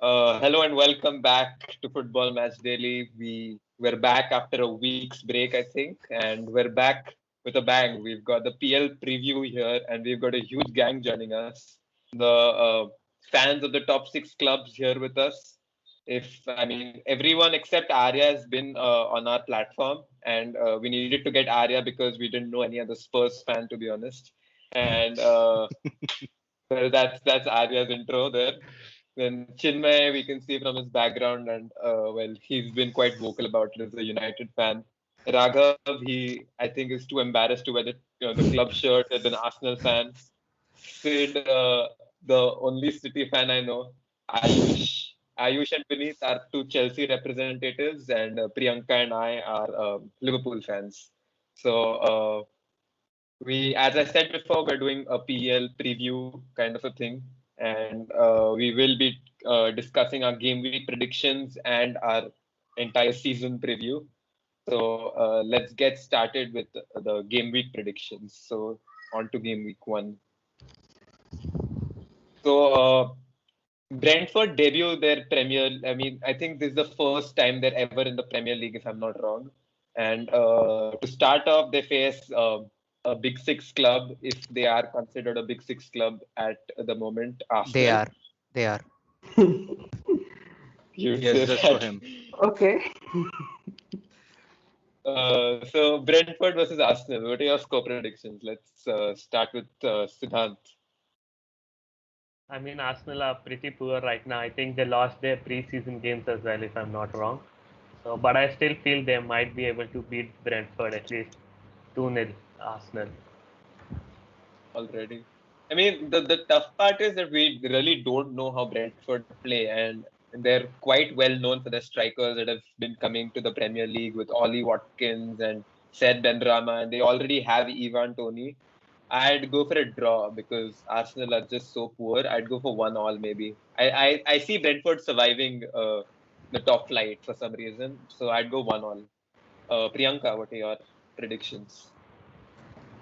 Hello and welcome back to Football Match Daily. We're back after a week's break, I think, and we're back with a bang. We've got the PL preview here, and we've got a huge gang joining us. The fans of the top six clubs here with us. Everyone except Arya has been on our platform, and we needed to get Arya because we didn't know any other Spurs fan, to be honest. And well, that's Arya's intro there. Then Chinmay, we can see from his background, and well, he's been quite vocal about it as a United fan. Raghav, I think, is too embarrassed to wear the club shirt as an Arsenal fan. Sid, the only City fan I know. Ayush and Vineet are two Chelsea representatives, and Priyanka and I are Liverpool fans. So as I said before, we're doing a PL preview kind of a thing, and we will be discussing our game week predictions and our entire season preview. So let's get started with the game week predictions. So on to game week one. So Brentford debut their Premier. I think this is the first time they're ever in the Premier League, if I'm not wrong. And to start off, they face a Big Six club, if they are considered a Big Six club at the moment, They Arsenal. are. They are. You'd Yes, say just for that. him. Okay. So Brentford versus Arsenal. What are your score predictions? Let's start with Siddhant. I mean, Arsenal are pretty poor right now. I think they lost their preseason games as well, if I'm not wrong. So, but I still feel they might be able to beat Brentford at least 2-0 Arsenal. Already. The tough part is that we really don't know how Brentford play, and they're quite well known for their strikers that have been coming to the Premier League with Ollie Watkins and Seth Benrahma, and they already have Ivan Toney. I'd go for a draw because Arsenal are just so poor. I'd go for 1-1 maybe. I see Brentford surviving the top flight for some reason, so I'd go 1-1. Priyanka, what are your predictions?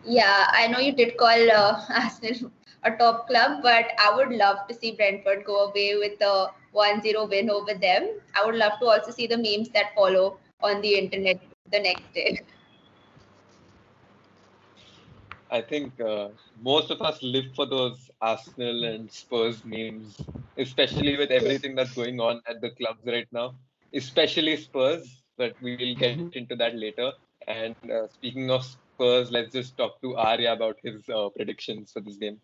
Yeah, I know you did call Arsenal a top club, but I would love to see Brentford go away with a 1-0 win over them. I would love to also see the memes that follow on the internet the next day. I think most of us live for those Arsenal and Spurs memes, especially with everything that's going on at the clubs right now, especially Spurs, but we'll get into that later. And speaking of Spurs, let's just talk to Arya about his predictions for this game.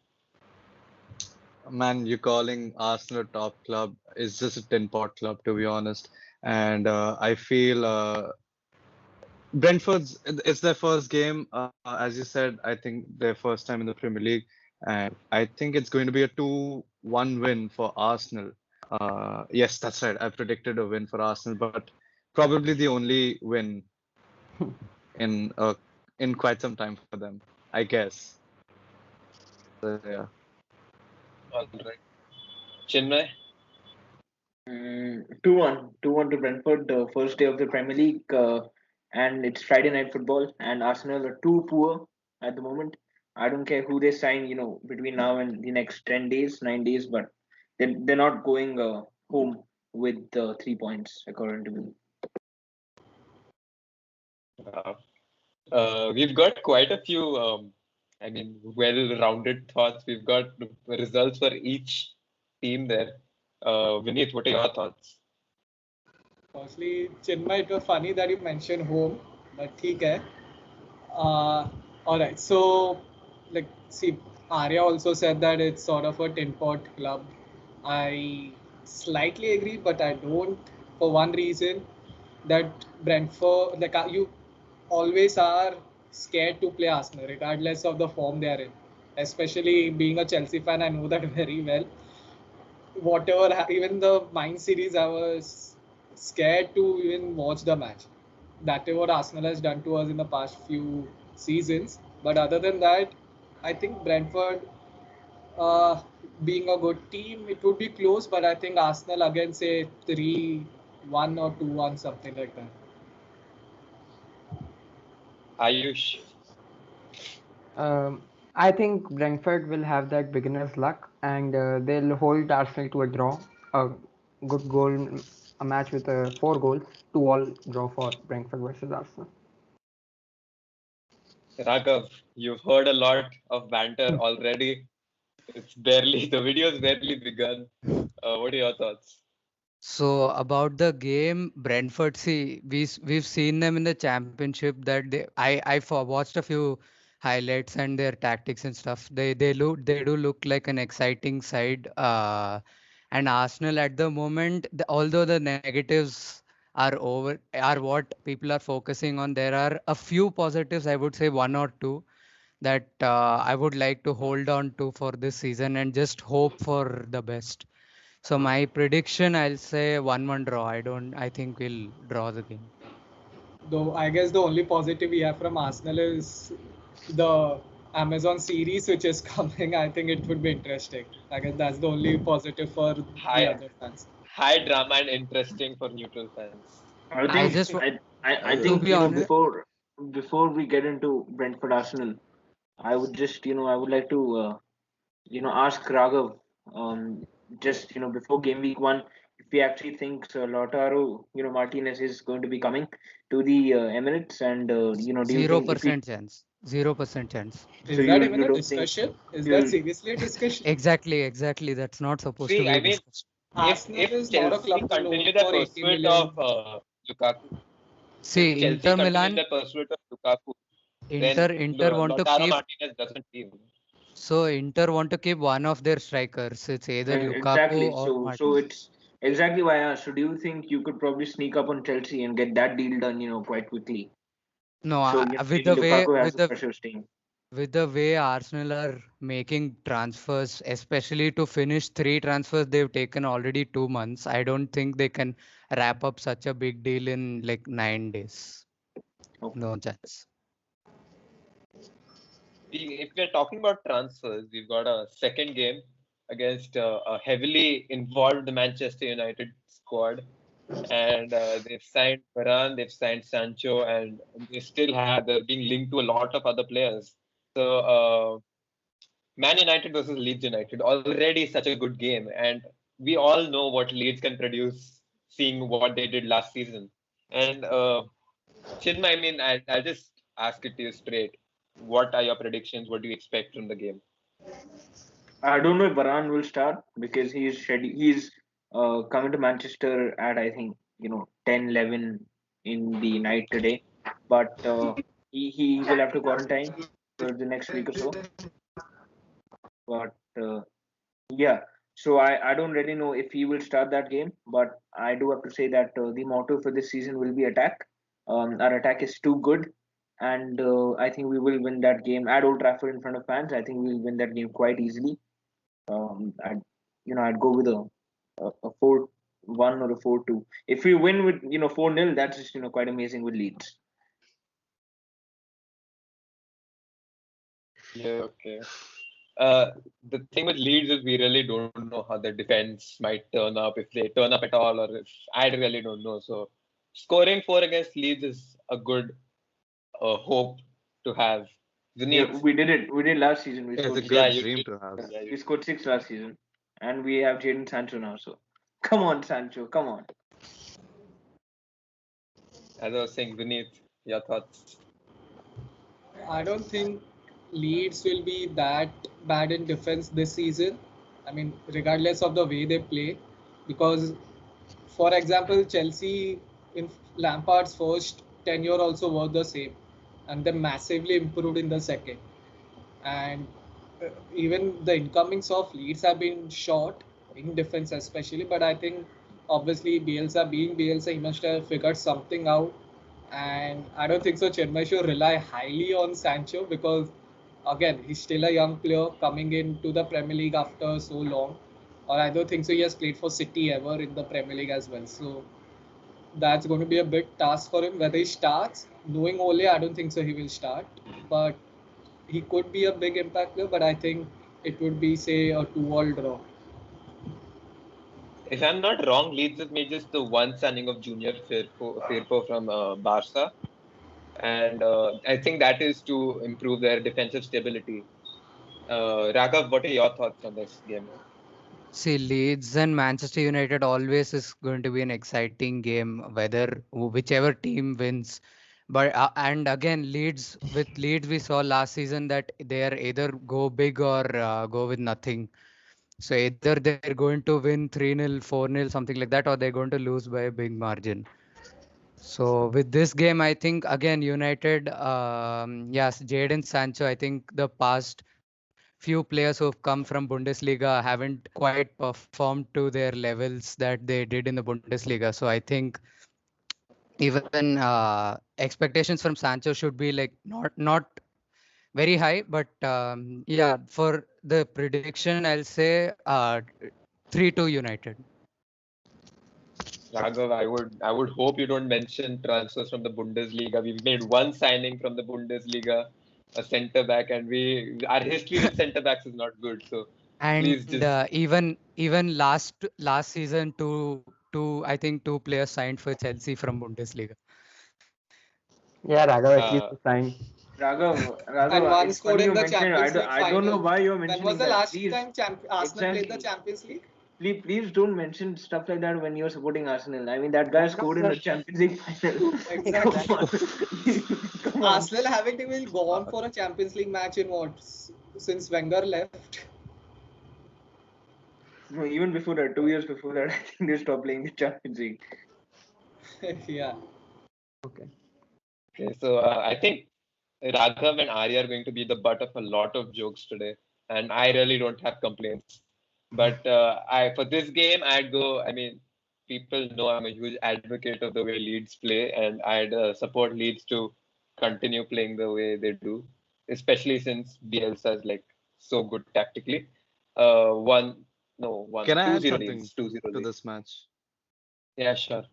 Man, you calling Arsenal a top club is just a tin pot club, to be honest. And I feel Brentford's it's their first game. As you said, I think their first time in the Premier League, and I think it's going to be a 2-1 win for Arsenal. Yes, that's right. I predicted a win for Arsenal, but probably the only win in uh, in quite some time for them, I guess. So, yeah. All right. Chinmay? 2-1. 2-1 to Brentford, the first day of the Premier League, and it's Friday night football, and Arsenal are too poor at the moment. I don't care who they sign, between now and the next 10 days, 9 days, but they're not going home with 3 points, according to me. Uh, we've got quite a few, well-rounded thoughts. We've got results for each team there. Vineet, what are your thoughts? Firstly, Chinmay, it was funny that you mentioned home, but ठीक है. All right, so see, Arya also said that it's sort of a tin pot club. I slightly agree, but I don't for one reason that Brentford, you always are scared to play Arsenal, regardless of the form they are in. Especially being a Chelsea fan, I know that very well. Even the Mind series, I was scared to even watch the match. That is what Arsenal has done to us in the past few seasons. But other than that, I think Brentford, uh, being a good team, it would be close. But I think Arsenal again say 3-1 or 2-1, something like that. Ayush? I think Brentford will have that beginner's luck and they'll hold Arsenal to a draw. Uh, good goal, a match with 4 goals, 2-2 draw for Brentford versus Arsenal. Raghav, you've heard a lot of banter already. The video's barely begun. What are your thoughts? So about the game, Brentford. See, we've seen them in the championship. That watched a few highlights and their tactics and stuff. They do look like an exciting side. And Arsenal at the moment, although the negatives are what people are focusing on, there are a few positives. I would say one or two that I would like to hold on to for this season and just hope for the best. So my prediction, I'll say 1-1 draw. I think we'll draw the game. Though I guess the only positive we have from Arsenal is the Amazon series which is coming. I think it would be interesting. I guess that's the only positive for the High, other fans. high drama and interesting for neutral fans. I I think just, I to think be honest, before we get into Brentford Arsenal, I would just I would like to ask Raghav just before game week 1 if he actually thinks Lautaro Martinez is going to be coming to the Emirates, and do you zero think if he percent chance. 0% chance. so Is that you even a don't think discussion? Is that you'll seriously a discussion? Exactly. That's not supposed to See, be I a mean, discussion. Arsenal if is not a Chelsea club known continue their for 80 pursuit million. of Lukaku, if See, Chelsea Inter continue Milan, their pursuit of Lukaku, then Inter want to Lautaro keep. Martinez doesn't team. So Inter want to keep one of their strikers. It's either Lukaku exactly or so Martinez. it's exactly why I asked. So do you think you could probably sneak up on Chelsea and get that deal done quite quickly? No, So with maybe the way Lukaku has the pressure staying. Arsenal are making transfers, especially to finish 3 transfers they've taken already 2 months, I don't think they can wrap up such a big deal in like 9 days. Okay. No chance. If we're talking about transfers, we've got a second game against a heavily involved Manchester United squad, and they've signed Varane, they've signed Sancho, and they're being linked to a lot of other players. So Man United versus Leeds United, already such a good game, and we all know what Leeds can produce, seeing what they did last season. And Chinma, I mean, I'll just ask it to you straight. What are your predictions? What do you expect from the game? I don't know if Varane will start because he's coming to Manchester at I think 10-11 in the night today, but he will have to quarantine for the next week or so. But yeah, so I don't really know if he will start that game, but I do have to say that the motto for this season will be attack. Our attack is too good, and I think we will win that game at Old Trafford in front of fans. I think we'll win that game quite easily. I'd go with a 4-1 or a 4-2. If we win with 4-0, that's just quite amazing with Leeds. Yeah, okay. The thing with Leeds is we really don't know how their defense might turn up, if they turn up at all, or if I really don't know. So scoring 4 against Leeds is a good hope to have. Yeah, Vineet, we did it. We did last season. We It's a scored good you dream did. to have. Yeah, we scored 6 last season, and we have Jadon Sancho now. So come on, Sancho, come on. as I was saying, Vineet, your thoughts? I don't think Leeds will be that bad in defense this season. I mean, regardless of the way they play, because, for example, Chelsea in Lampard's first tenure also were the same, and they massively improved in the second. And even the incomings of Leeds have been short in defense, especially. But I think obviously Bielsa, being Bielsa, he must have figured something out, and I don't think so Chennai should rely highly on Sancho because, again, he's still a young player coming into the Premier League after so long. Or I don't think so he has played for City ever in the Premier League as well. So that's going to be a big task for him. Whether he starts, knowing Ole, I don't think so he will start. But he could be a big impact player. But I think it would be, say, a 2-2 draw. If I'm not wrong, Leeds have made just the one signing of Junior Firpo from Barca, and I think that is to improve their defensive stability. Raghav, what are your thoughts on this game? See, Leeds and Manchester United always is going to be an exciting game, whether whichever team wins. But and again, Leeds we saw last season that they are either go big or go with nothing. So either they're going to win 3-0, 4-0, something like that, or they're going to lose by a big margin. So with this game, I think again United, yes, Jadon Sancho. I think the past few players who've come from Bundesliga haven't quite performed to their levels that they did in the Bundesliga. So I think even expectations from Sancho should be like not very high, but yeah, for the prediction, I'll say 3-2 United. Raghav, I would hope you don't mention transfers from the Bundesliga. We've made one signing from the Bundesliga, a centre back, and our history with centre backs is not good. So please And just even last season, two I think two players signed for Chelsea from Bundesliga. Yeah, Raghav, at least uh, to sign. And one It's scored funny in you the mentioned. Champions League I don't know final. why you're When mentioning was the that. last Please, time Arsenal played the exactly. Champions League? Please don't mention stuff like that when you're supporting Arsenal. I mean, that guy scored in the Champions League final. Exactly. Come on. Come on. Arsenal having been gone for a Champions League match in what since Wenger left. No, even before that, 2 years before that, I think they stopped playing the Champions League. Yeah. Okay. okay, so I think Raghav and Arya are going to be the butt of a lot of jokes today, and I really don't have complaints. But I for this game, I'd go. I mean, people know I'm a huge advocate of the way Leeds play, and I'd support Leeds to continue playing the way they do, especially since Bielsa is like so good tactically. One, no, Can I two add zero something Leeds, 2-0 to Leeds. this match? Yeah, sure. Go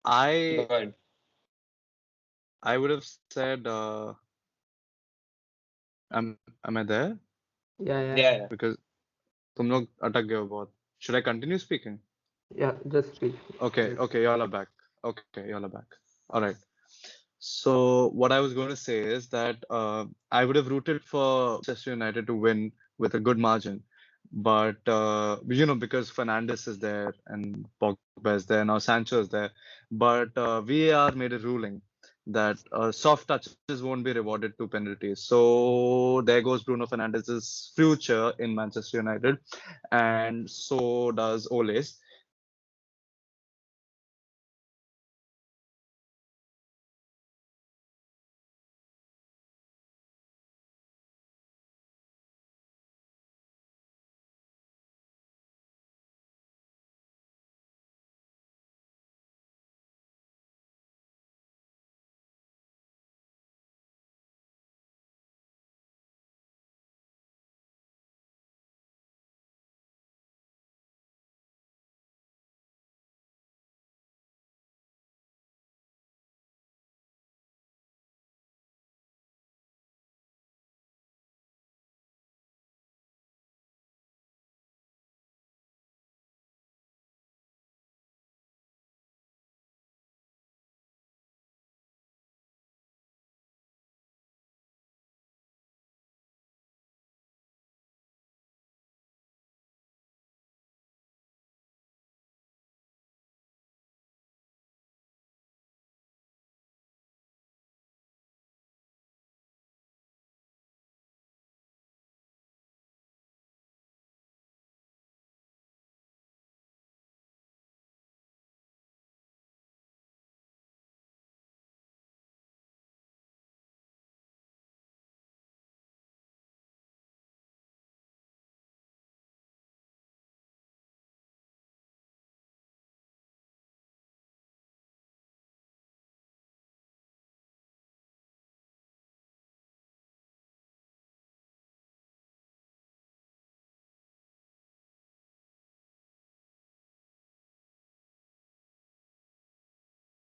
I ahead. I would have said, am I there? Yeah, yeah, Yeah, yeah. Because तुम लोग अटक गए हो बहुत. Should I continue speaking? yeah. Just speak. Okay, y'all are back. Okay, y'all are back. All right. So what I was going to say is that I would have rooted for Manchester United to win with a good margin, but because Fernandes is there and Pogba is there, now Sancho is there, but VAR made a ruling that soft touches won't be rewarded to penalties. So there goes Bruno Fernandes's future in Manchester United, and so does Ole's.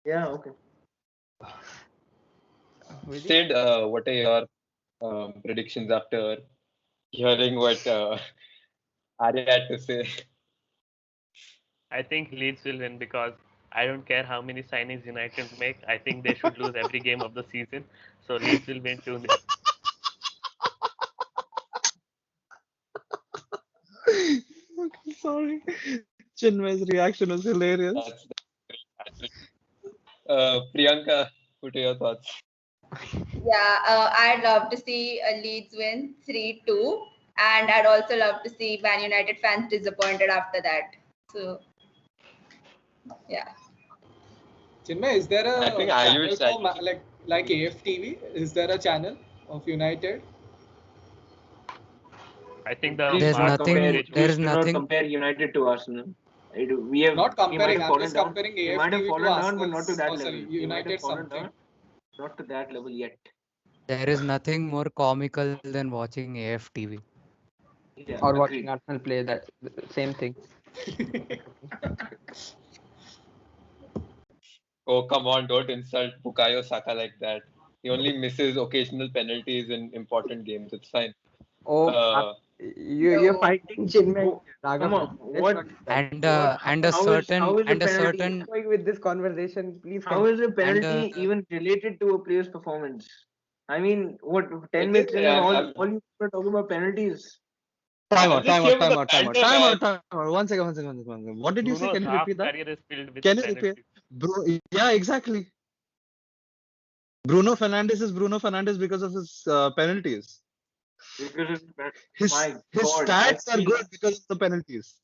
Yeah, okay. Sid, what are your predictions after hearing what Arya had to say? I think Leeds will win because I don't care how many signings United make. I think they should lose every game of the season. So Leeds will win 2-0. Okay, sorry. Chinmay's reaction was hilarious. That's Priyanka, what are your thoughts? Yeah, I'd love to see Leeds win 3-2, and I'd also love to see Man United fans disappointed after that. So, yeah. Chinmay, is there I a think channel Ayush, for like AFTV? Is there a channel of United? I think Please There's the do not nothing. compare. Martin There's Please do not nothing. compare United to Arsenal. Not We might comparing. have I'm fallen just down. comparing We might have AFTV to fallen down, but not to Arsenal's. that Oh, level. sorry, We might have United fallen something. down, not to that level yet. There is nothing more comical than watching AFTV. Yeah, Or agreed. watching Arsenal play, that same thing. Oh, come on, don't insult Bukayo Saka like that. He only misses occasional penalties in important games. It's fine. Oh, you're fighting Chinmay. Oh, Raghav, come on. let's What? not do that. And What? and a How is certain a and a penalty? certain Going with this conversation, please How is a and penalty even related to a player's performance? I mean, what? 10 It minutes is, in, and I'm all you are talking about penalties. I'm just here for the banter, man. Time out. One second. What did you say? Bruno's Can you half repeat that? career is filled with Can you repeat? penalties. Bro, yeah, exactly. Bruno Fernandes is Bruno Fernandes because of his penalties. Because His my his God, I stats are feel good because of the penalties.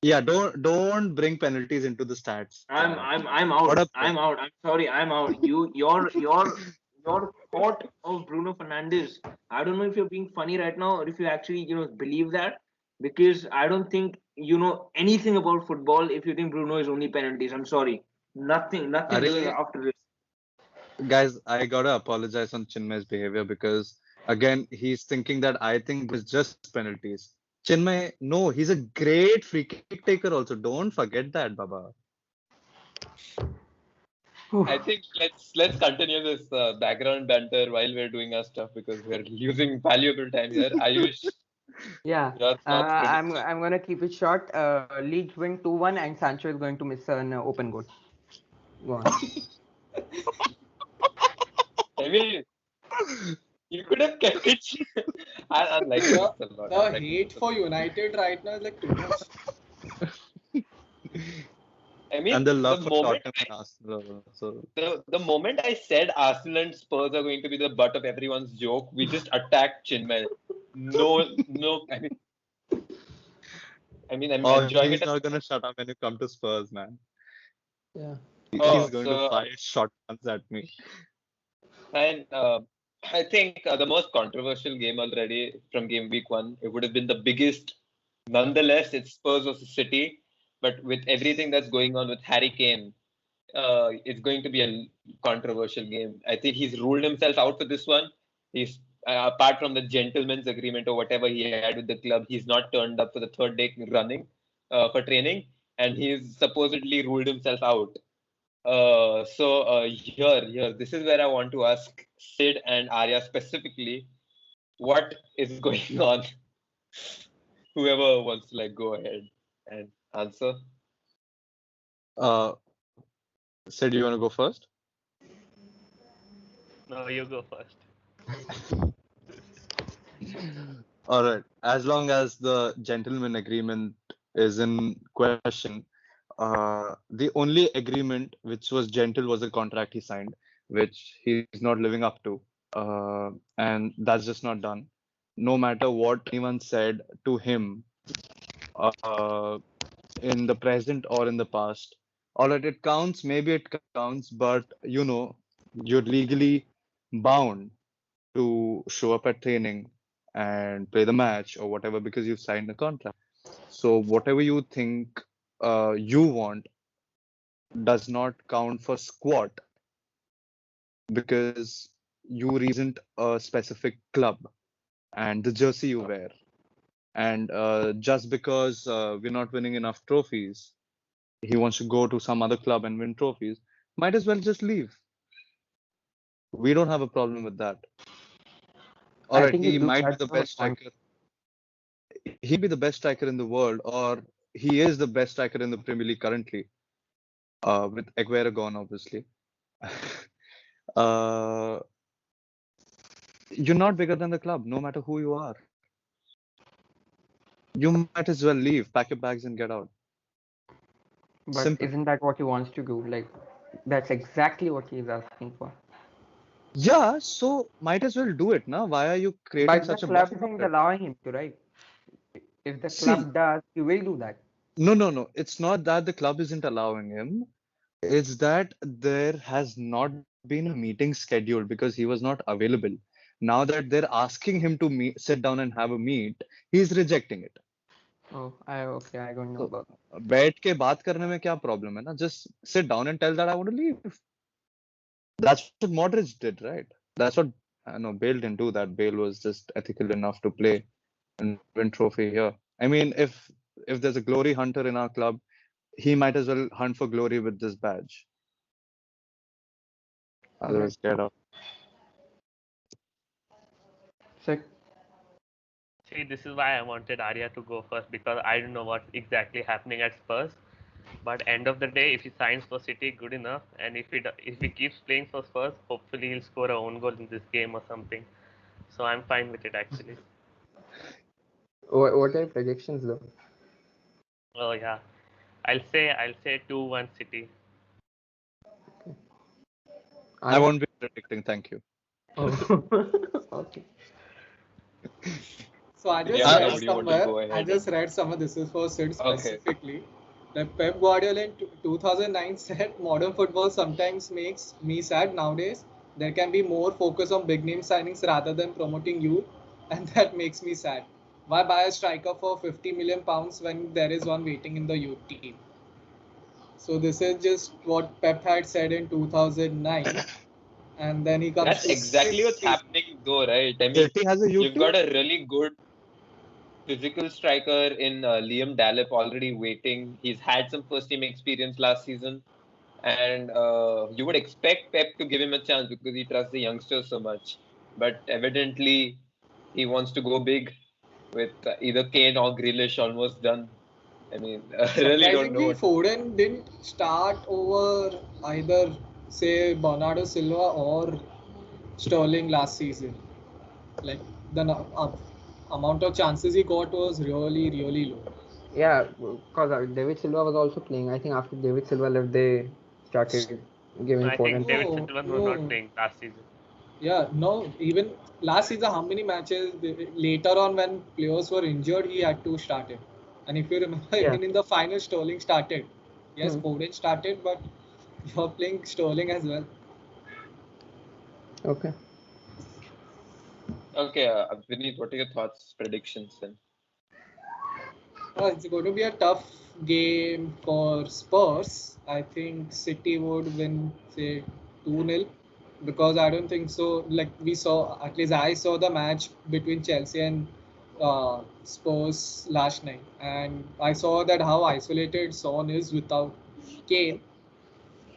Yeah, don't bring penalties into the stats. I'm What out. up? I'm out. I'm sorry. I'm out. Your thought of Bruno Fernandes. I don't know if you're being funny right now or if you actually believe that, because I don't think you know anything about football if you think Bruno is only penalties. I'm sorry. Nothing Are after this. guys, I gotta apologize on Chinmay's behavior because again he's thinking that I think it's just penalties. Chinmay, no, he's a great free kick taker also. Don't forget that, Baba. I think let's continue this background banter while we're doing our stuff because we're using valuable time here. Ayush, Yeah, your thoughts, I'm prediction. I'm gonna keep it short. Leeds win 2-1, and Sancho is going to miss an open goal. Go on. I mean, you could have kept it. I'm liking this a lot. The I'm liking hate this a for lot. United right now is like too much. I mean, And the love the for moment Tottenham and Arsenal. So the moment I said Arsenal and Spurs are going to be the butt of everyone's joke, we just attacked Chinmay. No. I'm enjoying he's it. not gonna shut up when you come to Spurs, man. Yeah. Oh, He's going to so fire shotguns at me. and I think the most controversial game already from game week 1, it would have been the biggest. Nonetheless, it's Spurs versus City, but with everything that's going on with Harry Kane, it's going to be a controversial game. I think he's ruled himself out for this one. He's apart from the gentleman's agreement or whatever he had with the club, he's not turned up for the third day running for training, and he's supposedly ruled himself out. Here, this is where I want to ask Sid and Arya specifically, what is going on? Whoever wants to go ahead and answer. Uh, Sid, you wanna go first? No, you go first. All right. As long as the gentleman agreement is in question, the only agreement which was gentle was the contract he signed, which he's not living up to. And that's just not done. No matter what anyone said to him in the present or in the past, all right, it counts, maybe it counts, but you're legally bound to show up at training and play the match or whatever because you've signed a contract. So whatever you think you want does not count for squat because you represent a specific club and the jersey you wear. And just because we're not winning enough trophies, he wants to go to some other club and win trophies, might as well just leave. We don't have a problem with that. All I right, think you he do might be that the for best striker. He'd be the best striker in the world, or he is the best striker in the Premier League currently, with Aguero gone, obviously. uh, you're not bigger than the club, no matter who you are. You might as well leave, pack your bags and get out. But Simple. isn't that what he wants to do? Like, that's exactly what he's asking for. Yeah, so might as well do it, now. Why are you creating But the such a club fuss isn't about it? allowing him to, right? If the See, club does, he will do that. no. It's not that the club isn't allowing him. It's that there has not been a meeting scheduled because he was not available. Now that they're asking him to sit down and have a meet, he's rejecting it. Oh, I don't know So, about. बैठ के बात करने में क्या problem है ना? Just sit down and tell that I want to leave. That's what Modric did, right? That's what I know. Bale didn't do that. Bale was just ethical enough to play and win trophy here. I mean, if there's a glory hunter in our club, he might as well hunt for glory with this badge. Otherwise, get out. Sick. See, this is why I wanted Arya to go first, because I don't know what's exactly happening at Spurs. But end of the day, if he signs for City, good enough. And if he keeps playing for Spurs, hopefully he'll score a own goal in this game or something. So I'm fine with it actually. What are your predictions though? Oh yeah, I'll say 2-1 City. I won't be predicting. Thank you. Okay. So I just Yeah, read would you want to somewhere. go I ahead? just read somewhere. This is for Sid Okay. specifically. That Pep Guardiola in 2009 said, "Modern football sometimes makes me sad nowadays. There can be more focus on big name signings rather than promoting youth, and that makes me sad. Why buy a striker for 50 million pounds when there is one waiting in the youth team?" So this is just what Pep had said in 2009, and then he comes That's to exactly what's City. happening though, right? I mean, City has a youth you've team? got a really good physical striker in Liam Delap already waiting. He's had some first team experience last season. And you would expect Pep to give him a chance because he trusts the youngsters so much. But evidently, he wants to go big with either Kane or Grealish almost done. I mean, I really don't know. Surprisingly, Foden didn't start over either, say, Bernardo Silva or Sterling last season. Like the amount of chances he got was really, really low. Yeah, because David Silva was also playing. I think after David Silva left, they started giving I think Foden. David No, Silva was no. not playing last season. Yeah, no. Even last season, how many matches later on when players were injured, he had to start it. And if you remember, Yeah. even in the final, Sterling started. Yes, Hmm. Foden started, but you're playing Sterling as well. Okay. Okay, Vineet, what are your thoughts, predictions then? It's going to be a tough game for Spurs. I think City would win, say, 2-0, because I don't think so. Like we saw, at least I saw the match between Chelsea and Spurs last night, and I saw that how isolated Son is without Kane,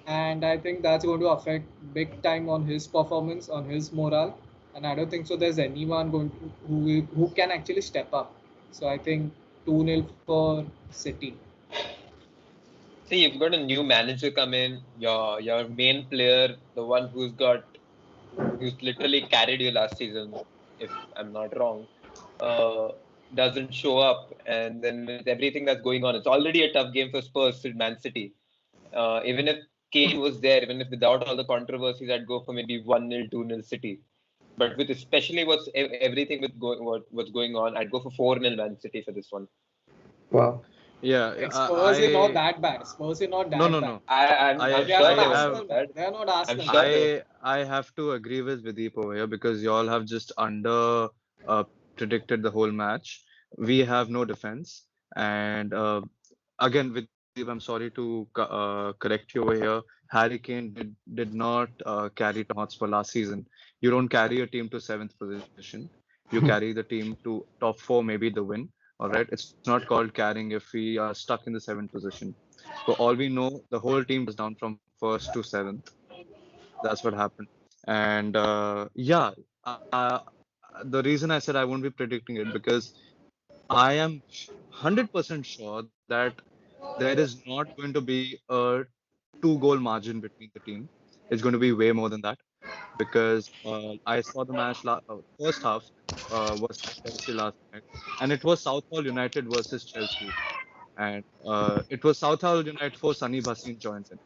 and I think that's going to affect big time on his performance, on his morale. And I don't think so. There's anyone going to, who can actually step up. So I think 2-0 for City. See, you've got a new manager come in. Your main player, the one who's literally carried you last season, if I'm not wrong, doesn't show up. And then with everything that's going on, it's already a tough game for Spurs with Man City. Even if Kane was there, even if without all the controversies, I'd go for maybe 1-0, 2-0 City. But with especially everything with what's going on, I'd go for 4-0 Man City for this one. Wow. Yeah, Like Spurs is not that bad. Spurs is not that No. bad. I'm They are sure not they have- won't Arsenal. do that. They are not Arsenal. sure they- I have to agree with Videep over here because y'all have just under predicted the whole match. We have no defense, and again, Videep, I'm sorry to correct you over here. Harry Kane did not carry Tottenham Hotspur last season. You don't carry a team to 7th position. You carry the team to top 4, maybe the win. All right, it's not called carrying if we are stuck in the 7th position. For all we know, the whole team was down from 1st to 7th. That's what happened. And yeah, the reason I said I won't be predicting it because I am 100% sure that there is not going to be a 2-goal margin between the team. It's going to be way more than that because I saw the match first half. versus Chelsea last night, and it was Southall United versus Chelsea, and it was Southall United for Sunny Bhasin joined in.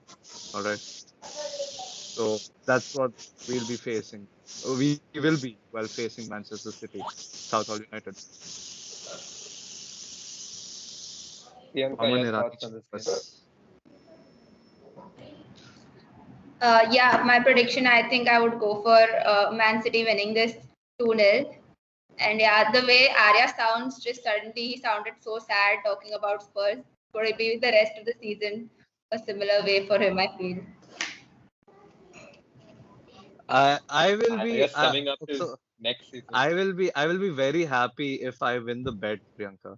All right, so that's what we'll be facing. We will be while facing Manchester City, Southall United. Priyanka, Aman your Irani thoughts on this game? bus. Yeah, my prediction, I think I would go for Man City winning this 2-0. And yeah, the way Arya sounds, just suddenly he sounded so sad talking about Spurs. Could it be the rest of the season a similar way for him, I feel? I will I be guess summing up his so next season. I will be very happy if I win the bet, Priyanka.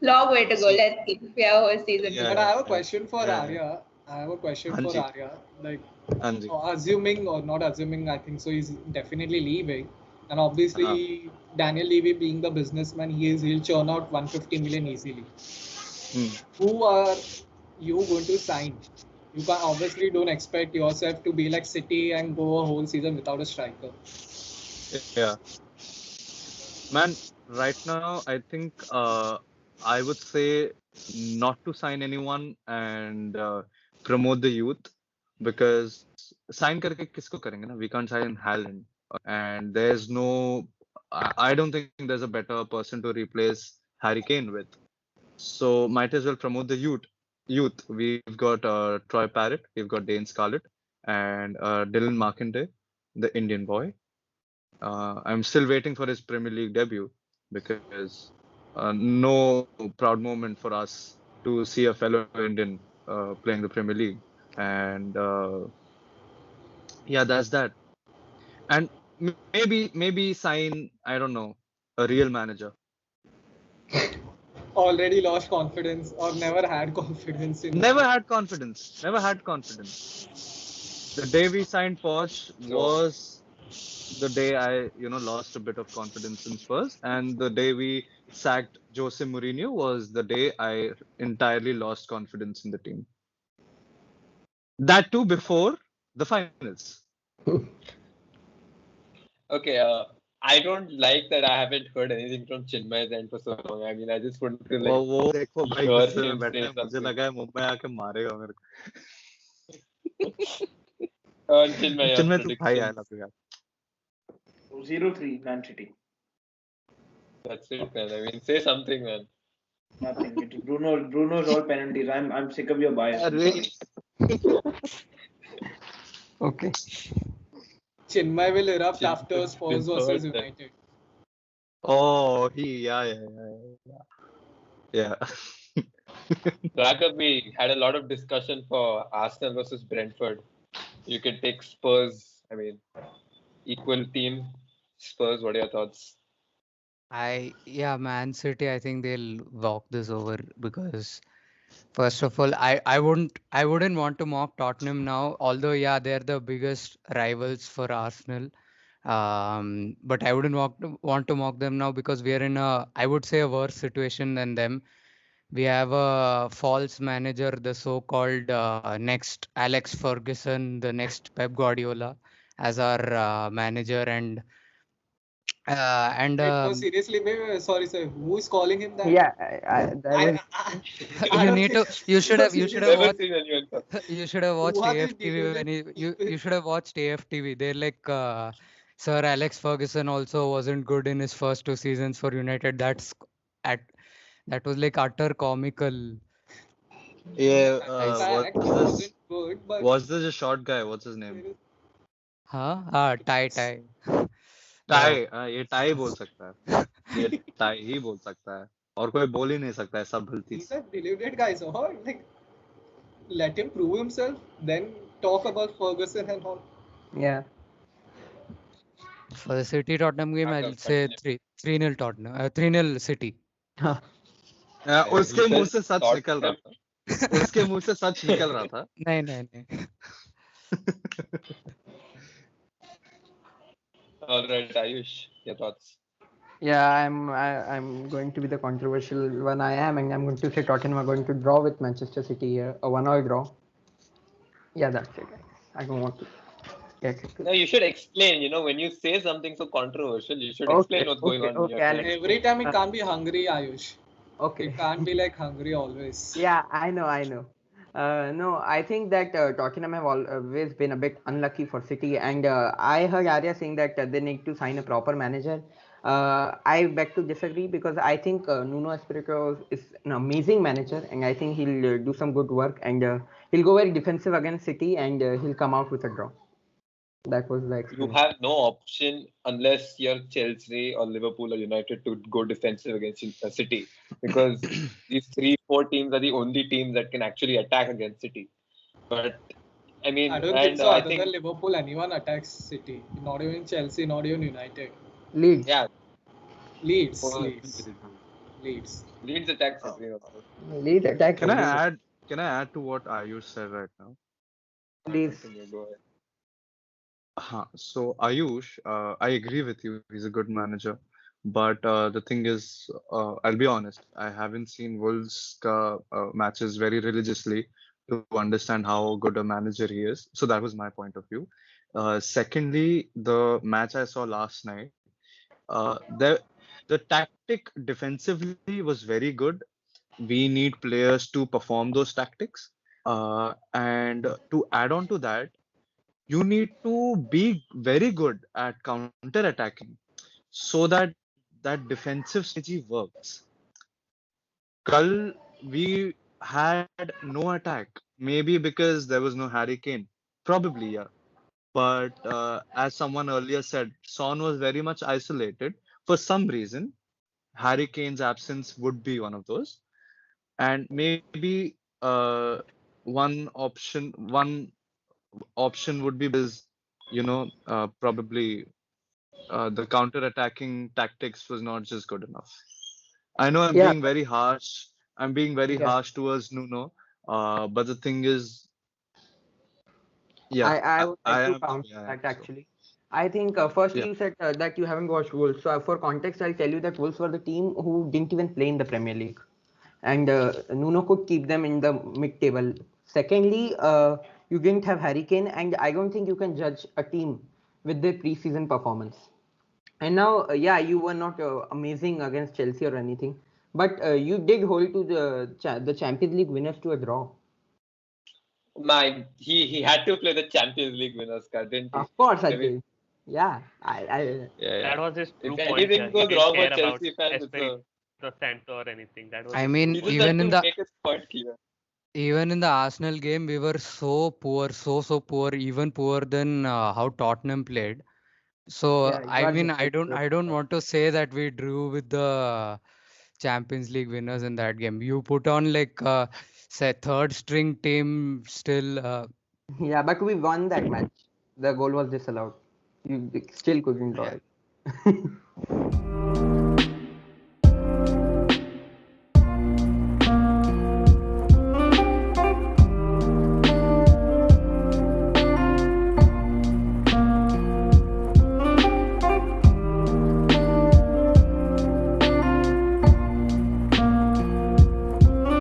Long way to go. Let's see. We have a whole season. Yeah. But I have a question for Yeah. Arya. I have a question for Hanji. Arya. Like, Hanji. assuming or not assuming, I think so. He's definitely leaving, and obviously Daniel Levy, being the businessman he'll churn out 150 million easily. Who are you going to sign? You can obviously don't expect yourself to be like City and go a whole season without a striker. Yeah. Man, right now I think I would say not to sign anyone and promote the youth, because sign करके किसको करेंगे ना? We can't sign Haaland, and there's no. I don't think there's a better person to replace Harry Kane with. So might as well promote the youth. We've got Troy Parrott, we've got Dane Scarlett, and Dylan Markinde, the Indian boy. I'm still waiting for his Premier League debut, because no proud moment for us to see a fellow Indian playing the Premier League. And yeah, that's that. And maybe sign, I don't know, a real manager. Already lost confidence or never had confidence in. Never had confidence. The day we signed Poch was the day I lost a bit of confidence in Spurs, and the day we sacked Jose Mourinho was the day I entirely lost confidence in the team. That too before the finals. Okay, I don't like that I haven't heard anything from Chinmay's end for so long. I mean, I just wanted to वो देखो भाई hear गुस्से में him बैठा say है, मुझे something. लगा है मुंबई आके मारेगा मेरे को. Chinmay, your चिन्मय तू भाई I predictions. love you यार. 0-3 Man City. That's it, man. I mean, say something, man. Nothing. It's Bruno's all penalties. I'm sick of your bias. I'm अरे sorry. Okay. Chinmay will erupt Chin- after Spurs Chin- versus Chin- United. oh yeah. Raghav, we had a lot of discussion for Arsenal versus Brentford. You can take Spurs. I mean, equal team. Spurs, what are your thoughts? Man City, I think they'll walk this over, because first of all, I wouldn't want to mock Tottenham now, although they're the biggest rivals for Arsenal. But I wouldn't want to mock them now, because we are in I would say, a worse situation than them. We have a false manager, the so-called next Alex Ferguson, the next Pep Guardiola, as our manager, and Wait, no, seriously, sorry, sir. Who is calling him that? Yeah, you should have Never watched seen anyone. you should have watched Who are these AFTV when deluded you should have watched AFTV. They're like Sir Alex Ferguson also wasn't good in his first 2 seasons for United. That was like utter comical. Yeah, Fact, he wasn't good, but was this a short guy? What's his name? Ty. Tie. ये tie बोल सकता है. ये tie ही बोल सकता है, और कोई बोल ही नहीं सकता है, सब भलती. these are deluded guys. Or like, let him prove himself, then talk about Ferguson and all. yeah. For the City Tottenham game, I'll say 3-0 Tottenham, 3-0 City. उसके मुंह से सच निकल रहा था. उसके मुंह से सच निकल रहा था. नहीं. All right, Ayush, your thoughts? Yeah, I'm going to be the controversial one. And I'm going to say Tottenham are going to draw with Manchester City here, a 1-1 draw. Yeah, that's it. I don't want to. Yes. No, you should explain. When you say something so controversial, you should explain what's going on in your Okay, team. Every time it can't be hungry, Ayush. Okay. It can't be like hungry always. Yeah, I know. No, I think that Tottenham have always been a bit unlucky for City, and I heard Arya saying that they need to sign a proper manager. I beg to disagree because I think Nuno Espirito is an amazing manager, and I think he'll do some good work, and he'll go very defensive against City, and he'll come out with a draw. That was the You explanation. have no option unless you're Chelsea or Liverpool or United to go defensive against City, because these 3-4 teams are the only teams that can actually attack against City. But I mean, I don't think and so. I Other than think Liverpool, anyone attacks City. Not even Chelsea, not even United. Leeds. yeah, Leeds. Oh, Leeds. Leeds attack City. Leeds attack. Can I add to what Ayush said right now? Please. Continue, go ahead. So Ayush, I agree with you. He's a good manager, but the thing is, I'll be honest. I haven't seen Wolves matches very religiously to understand how good a manager he is. So that was my point of view. Secondly, the match I saw last night, the tactic defensively was very good. We need players to perform those tactics, and to add on to that, you need to be very good at counter attacking so that that defensive strategy works. Kal, we had no attack, maybe because there was no Harry Kane, probably, yeah. But as someone earlier said, Son was very much isolated for some reason. Harry Kane's absence would be one of those, and maybe one option would be because probably the counter-attacking tactics was not just good enough. I know I'm Yeah. being very harsh. I'm being very Yeah. harsh towards Nuno. But the thing is, yeah, I would like to am. counter Yeah, that so, actually. I think firstly yeah. you said that you haven't watched Wolves. So for context, I'll tell you that Wolves were the team who didn't even play in the Premier League, and Nuno could keep them in the mid-table. Secondly, you didn't have Harry Kane, and I don't think you can judge a team with their preseason performance. And now, yeah, you were not amazing against Chelsea or anything, but you did hold to the Champions League winners to a draw. He had to play the Champions League winners card, didn't he? Of course, I I mean, did. Yeah, I Yeah, That was his true if point anything here. He goes didn't wrong for care about Chelsea fans, Espirito Santo or anything. That was I his mean, true he point. just had even in to the make his point clear. even in the Arsenal game, we were so poor, so poor, even poorer than how Tottenham played. So yeah, you I are mean, just like I don't want to say that we drew with the Champions League winners in that game. You put on like say third string team still. yeah, but we won that match. The goal was disallowed. You still couldn't draw Yeah. it.